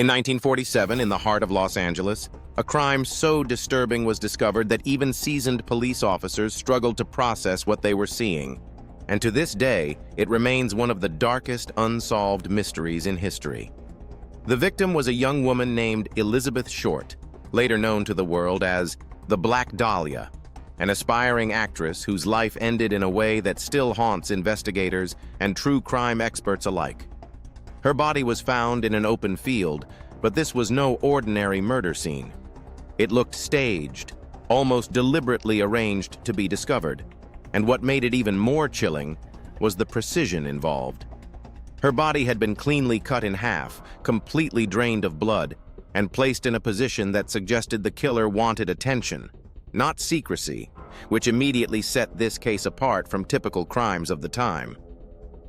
In 1947, in the heart of Los Angeles, a crime so disturbing was discovered that even seasoned police officers struggled to process what they were seeing. And to this day, it remains one of the darkest unsolved mysteries in history. The victim was a young woman named Elizabeth Short, later known to the world as the Black Dahlia, an aspiring actress whose life ended in a way that still haunts investigators and true crime experts alike. Her body was found in an open field, but this was no ordinary murder scene. It looked staged, almost deliberately arranged to be discovered, and what made it even more chilling was the precision involved. Her body had been cleanly cut in half, completely drained of blood, and placed in a position that suggested the killer wanted attention, not secrecy, which immediately set this case apart from typical crimes of the time.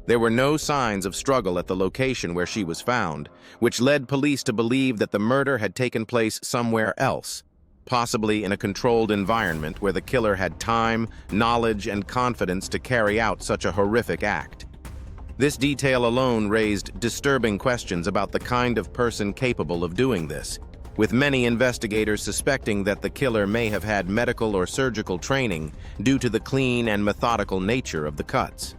There were no signs of struggle at the location where she was found, which led police to believe that the murder had taken place somewhere else, possibly in a controlled environment where the killer had time, knowledge, and confidence to carry out such a horrific act. This detail alone raised disturbing questions about the kind of person capable of doing this, with many investigators suspecting that the killer may have had medical or surgical training due to the clean and methodical nature of the cuts.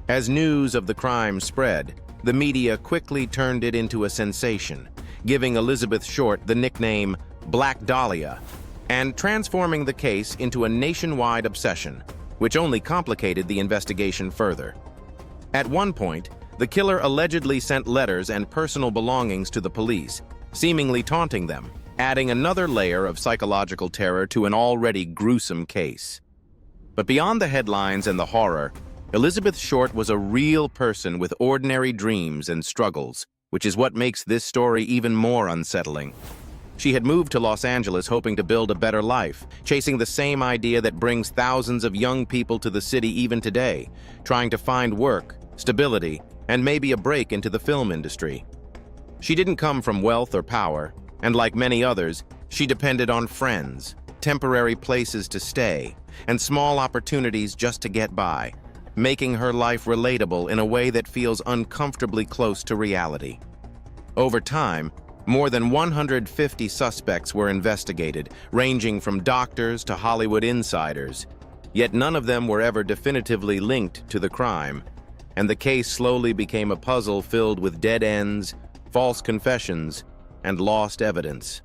As news of the crime spread, the media quickly turned it into a sensation, giving Elizabeth Short the nickname Black Dahlia, and transforming the case into a nationwide obsession, which only complicated the investigation further. At one point, the killer allegedly sent letters and personal belongings to the police, seemingly taunting them, adding another layer of psychological terror to an already gruesome case. But beyond the headlines and the horror, Elizabeth Short was a real person with ordinary dreams and struggles, which is what makes this story even more unsettling. She had moved to Los Angeles hoping to build a better life, chasing the same idea that brings thousands of young people to the city even today, trying to find work, stability, and maybe a break into the film industry. She didn't come from wealth or power, and like many others, she depended on friends, temporary places to stay, and small opportunities just to get by, making her life relatable in a way that feels uncomfortably close to reality. Over time, more than 150 suspects were investigated, ranging from doctors to Hollywood insiders, yet none of them were ever definitively linked to the crime, and the case slowly became a puzzle filled with dead ends, false confessions, and lost evidence.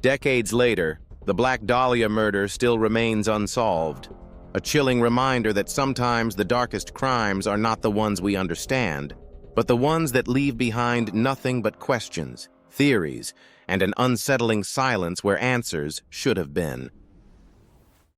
Decades later, the Black Dahlia murder still remains unsolved, a chilling reminder that sometimes the darkest crimes are not the ones we understand, but the ones that leave behind nothing but questions, theories, and an unsettling silence where answers should have been.